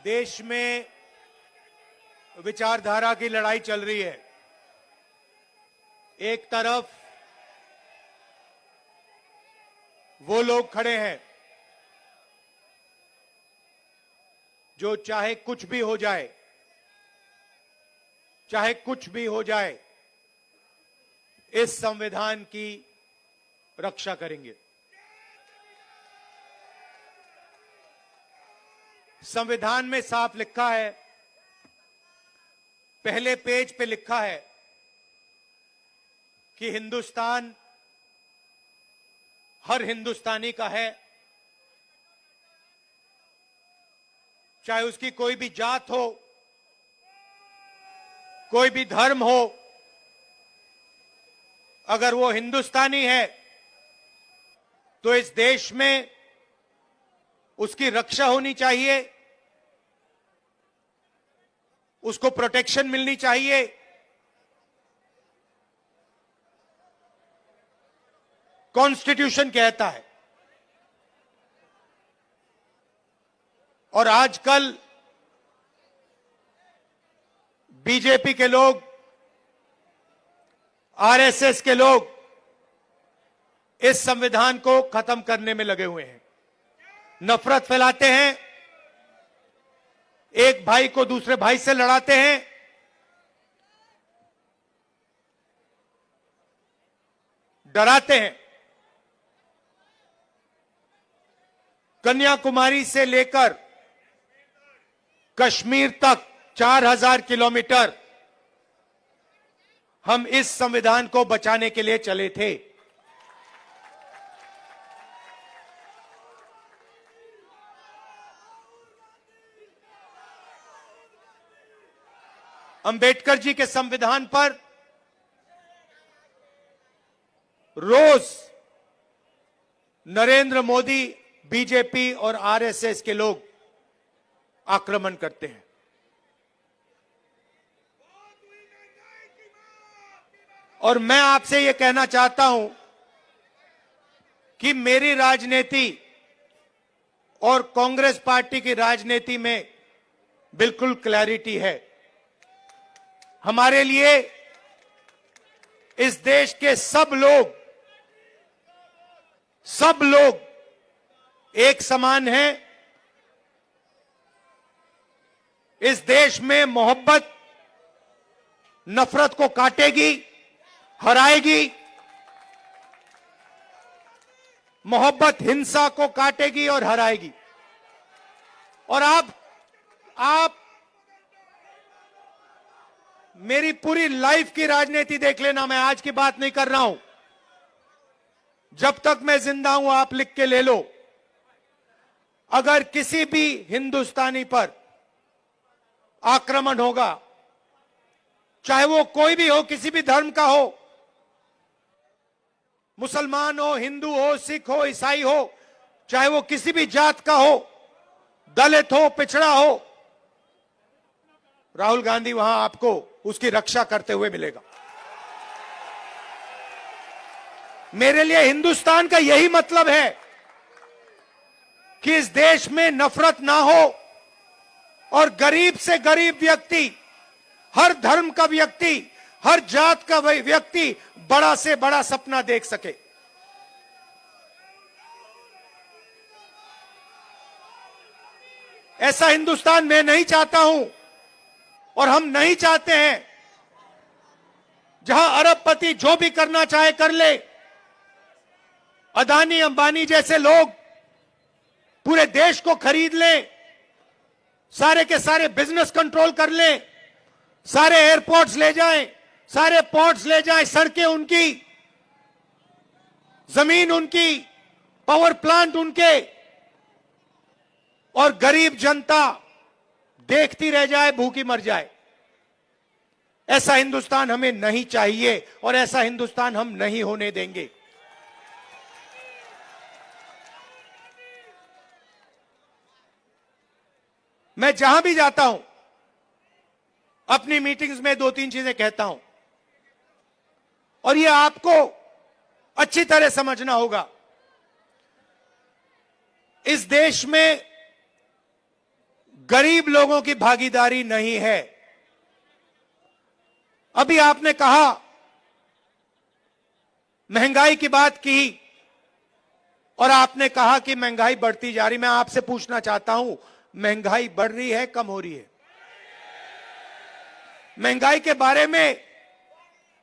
देश में विचारधारा की लड़ाई चल रही है। एक तरफ वो लोग खड़े हैं जो चाहे कुछ भी हो जाए, चाहे कुछ भी हो जाए, इस संविधान की रक्षा करेंगे। संविधान में साफ लिखा है, पहले पेज पे लिखा है कि हिंदुस्तान हर हिंदुस्तानी का है, चाहे उसकी कोई भी जात हो, कोई भी धर्म हो, अगर वो हिंदुस्तानी है तो इस देश में उसकी रक्षा होनी चाहिए, उसको प्रोटेक्शन मिलनी चाहिए। कॉन्स्टिट्यूशन कहता है। और आजकल बीजेपी के लोग, आरएसएस के लोग इस संविधान को खत्म करने में लगे हुए हैं। नफरत फैलाते हैं, एक भाई को दूसरे भाई से लड़ाते हैं, डराते हैं। कन्याकुमारी से लेकर कश्मीर तक 4000 किलोमीटर हम इस संविधान को बचाने के लिए चले थे। अंबेडकर जी के संविधान पर रोज नरेंद्र मोदी, बीजेपी और आरएसएस के लोग आक्रमण करते हैं। और मैं आपसे यह कहना चाहता हूं कि मेरी राजनीति और कांग्रेस पार्टी की राजनीति में बिल्कुल क्लैरिटी है। हमारे लिए इस देश के सब लोग एक समान हैं। इस देश में मोहब्बत नफरत को काटेगी, हराएगी। मोहब्बत हिंसा को काटेगी और हराएगी। और आप मेरी पूरी लाइफ की राजनीति देख लेना, मैं आज की बात नहीं कर रहा हूं। जब तक मैं जिंदा हूं, आप लिख के ले लो, अगर किसी भी हिंदुस्तानी पर आक्रमण होगा, चाहे वो कोई भी हो, किसी भी धर्म का हो, मुसलमान हो, हिंदू हो, सिख हो, ईसाई हो, चाहे वो किसी भी जात का हो, दलित हो, पिछड़ा हो, राहुल गांधी वहां आपको उसकी रक्षा करते हुए मिलेगा। मेरे लिए हिंदुस्तान का यही मतलब है कि इस देश में नफरत ना हो और गरीब से गरीब व्यक्ति, हर धर्म का व्यक्ति, हर जात का व्यक्ति बड़ा से बड़ा सपना देख सके। ऐसा हिंदुस्तान मैं नहीं चाहता हूं और हम नहीं चाहते हैं जहां अरबपति जो भी करना चाहे कर ले, अदानी अंबानी जैसे लोग पूरे देश को खरीद लें, सारे के सारे बिजनेस कंट्रोल कर लें, सारे एयरपोर्ट्स ले जाएं, सारे पोर्ट्स ले जाएं, सड़कें उनकी, जमीन उनकी, पावर प्लांट उनके, और गरीब जनता देखती रह जाए, भूखी मर जाए। ऐसा हिंदुस्तान हमें नहीं चाहिए और ऐसा हिंदुस्तान हम नहीं होने देंगे। मैं जहां भी जाता हूं, अपनी मीटिंग्स में 2-3 चीजें कहता हूं और ये आपको अच्छी तरह समझना होगा। इस देश में गरीब लोगों की भागीदारी नहीं है। अभी आपने कहा, महंगाई की बात की और आपने कहा कि महंगाई बढ़ती जा रही। मैं आपसे पूछना चाहता हूं, महंगाई बढ़ रही है, कम हो रही है? महंगाई के बारे में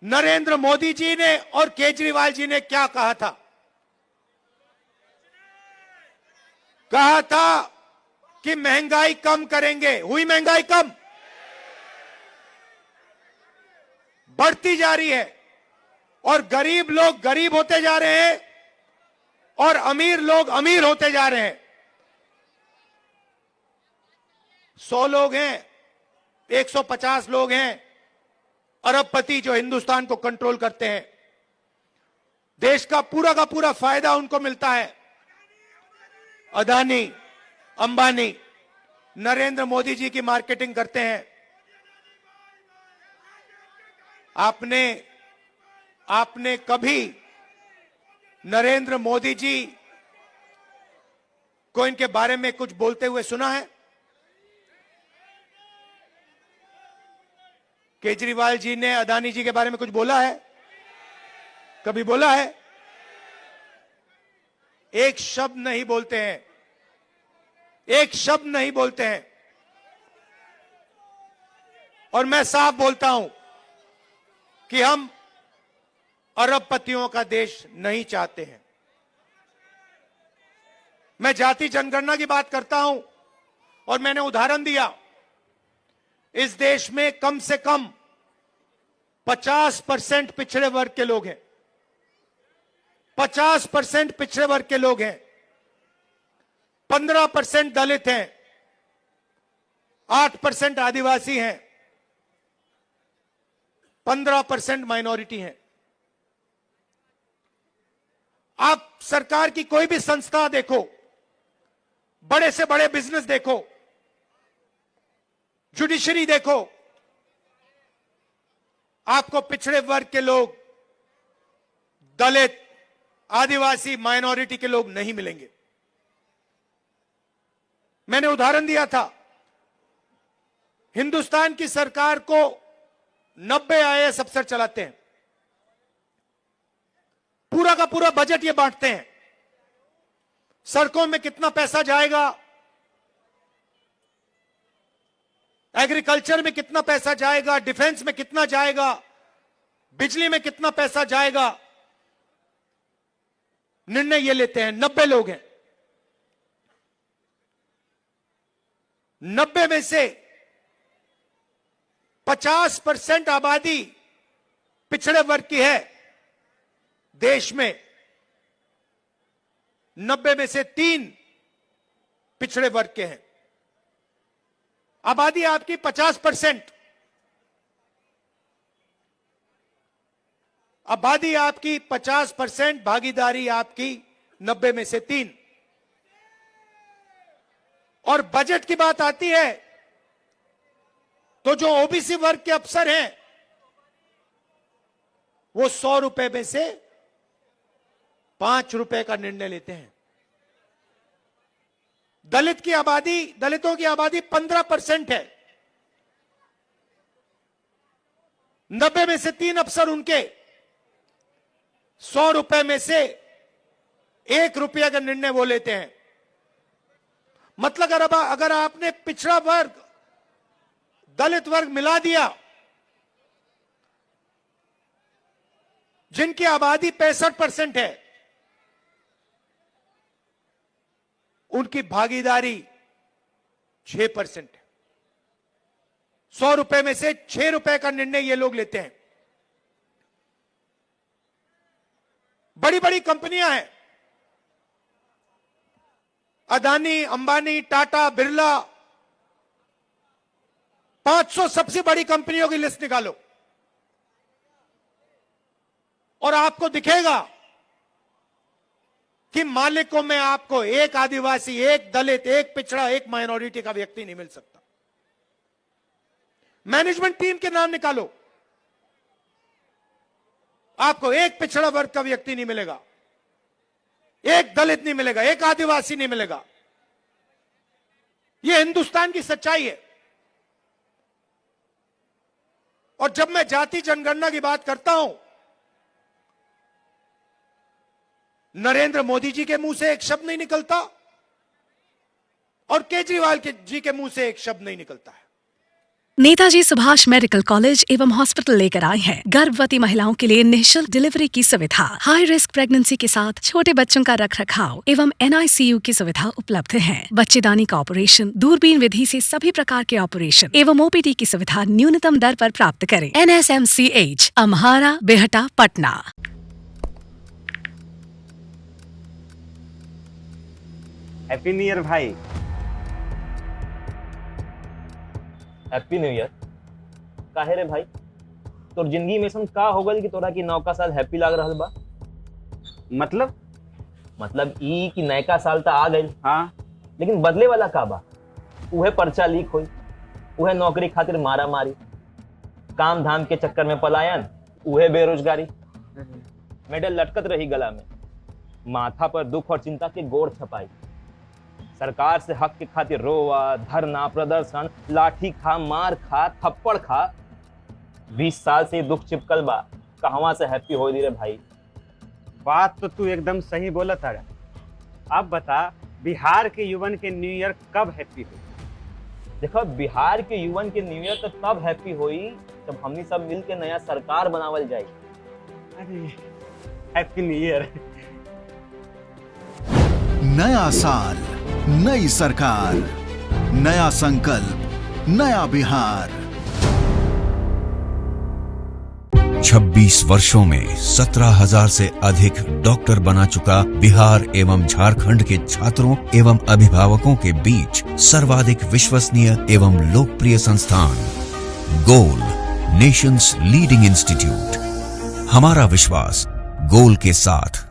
नरेंद्र मोदी जी ने और केजरीवाल जी ने क्या कहा था? कहा था कि महंगाई कम करेंगे। हुई महंगाई कम? बढ़ती जा रही है और गरीब लोग गरीब होते जा रहे हैं और अमीर लोग अमीर होते जा रहे हैं। 100 लोग हैं, 150 लोग हैं अरबपति जो हिंदुस्तान को कंट्रोल करते हैं। देश का पूरा फायदा उनको मिलता है। अदानी, अंबानी, नरेंद्र मोदी जी की मार्केटिंग करते हैं। आपने कभी नरेंद्र मोदी जी को इनके बारे में कुछ बोलते हुए सुना है? केजरीवाल जी ने अदानी जी के बारे में कुछ बोला है? कभी बोला है? एक शब्द नहीं बोलते हैं, एक शब्द नहीं बोलते हैं। और मैं साफ बोलता हूं कि हम अरबपतियों का देश नहीं चाहते हैं। मैं जाति जनगणना की बात करता हूं और मैंने उदाहरण दिया, इस देश में कम से कम 50% पिछड़े वर्ग के लोग हैं। 50% पिछड़े वर्ग के लोग हैं। 15% दलित हैं, 8% आदिवासी हैं, 15% माइनॉरिटी हैं। आप सरकार की कोई भी संस्था देखो, बड़े से बड़े बिजनेस देखो, जुडिशरी देखो, आपको पिछड़े वर्ग के लोग, दलित, आदिवासी, माइनॉरिटी के लोग नहीं मिलेंगे। मैंने उदाहरण दिया था, हिंदुस्तान की सरकार को 90 आईएएस अफसर चलाते हैं। पूरा का पूरा बजट ये बांटते हैं। सड़कों में कितना पैसा जाएगा, एग्रीकल्चर में कितना पैसा जाएगा, डिफेंस में कितना जाएगा, बिजली में कितना पैसा जाएगा, निर्णय ये लेते हैं। 90 लोग हैं। 90 में से 50% आबादी पिछड़े वर्ग की है देश में। 90 में से 3 पिछड़े वर्ग के हैं। आबादी आपकी 50%, आबादी आपकी 50%, भागीदारी आपकी 90 में से 3। और बजट की बात आती है तो जो ओबीसी वर्ग के अफसर हैं वो 100 रुपए में से 5 रुपए का निर्णय लेते हैं। दलितों की आबादी 15% है। 90 में से 3 अफसर उनके 100 रुपए में से 1 रुपया का निर्णय वो लेते हैं। मतलब अगर आपने पिछड़ा वर्ग, दलित वर्ग मिला दिया, जिनकी आबादी 65% है, उनकी भागीदारी 6% है। 100 रुपए में से 6 रुपए का निर्णय ये लोग लेते हैं। बड़ी बड़ी कंपनियां हैं, अदानी, अंबानी, टाटा, बिरला, 500 सबसे बड़ी कंपनियों की लिस्ट निकालो और आपको दिखेगा कि मालिकों में आपको एक आदिवासी, एक दलित, एक पिछड़ा, एक माइनॉरिटी का व्यक्ति नहीं मिल सकता। मैनेजमेंट टीम के नाम निकालो, आपको एक पिछड़ा वर्ग का व्यक्ति नहीं मिलेगा, एक दलित नहीं मिलेगा, एक आदिवासी नहीं मिलेगा। ये हिंदुस्तान की सच्चाई है। और जब मैं जाति जनगणना की बात करता हूं, नरेंद्र मोदी जी के मुंह से एक शब्द नहीं निकलता और केजरीवाल जी के मुंह से एक शब्द नहीं निकलता है। नेताजी सुभाष मेडिकल कॉलेज एवं हॉस्पिटल लेकर आए हैं गर्भवती महिलाओं के लिए निःशुल्क डिलीवरी की सुविधा। हाई रिस्क प्रेगनेंसी के साथ छोटे बच्चों का रखरखाव एवं NICU की सुविधा उपलब्ध है। बच्चेदानी का ऑपरेशन, दूरबीन विधि से सभी प्रकार के ऑपरेशन एवं OPD की सुविधा न्यूनतम दर पर प्राप्त करें। NSMCH, अम्हारा, बेहटा, पटना। हैप्पी न्यू ईयर भाई। Happy new year. काहे रे भाई, तोर जिंदगी में ऐसा का हो गइल कि तोरा की नौका साल हैप्पी लाग रहल बा? मतलब ई कि नयका साल त आ गइल, हाँ, लेकिन बदले वाला का बा? उहे पर्चा लीक होई, उहे नौकरी खातिर मारा मारी, काम धाम के चक्कर में पलायन, उहे बेरोजगारी, मेडल लटकत रही गला में, माथा पर दुख और चिंता के गोड़ छपाई, सरकार से हक के खातिर रोवा, धरना, प्रदर्शन, लाठी खा, मार खा, थप्पड़ खा। 20 साल से दुख चिपकल बा, कहवा से हैप्पी हो रे भाई? बात तो तू एकदम सही बोला था। अब बता, बिहार के युवन के न्यू ईयर कब हैप्पी हुई? देखो, बिहार के युवन के न्यू ईयर तो तब हैप्पी हुई जब हमनी सब मिल के नया सरकार बनावल जाए। अरे हैप्पी न्यू ईयर। नया साल, नई सरकार, नया संकल्प, नया बिहार। 26 वर्षों में 17,000 से अधिक डॉक्टर बना चुका बिहार एवं झारखंड के छात्रों एवं अभिभावकों के बीच सर्वाधिक विश्वसनीय एवं लोकप्रिय संस्थान गोल, नेशंस लीडिंग इंस्टीट्यूट। हमारा विश्वास गोल के साथ।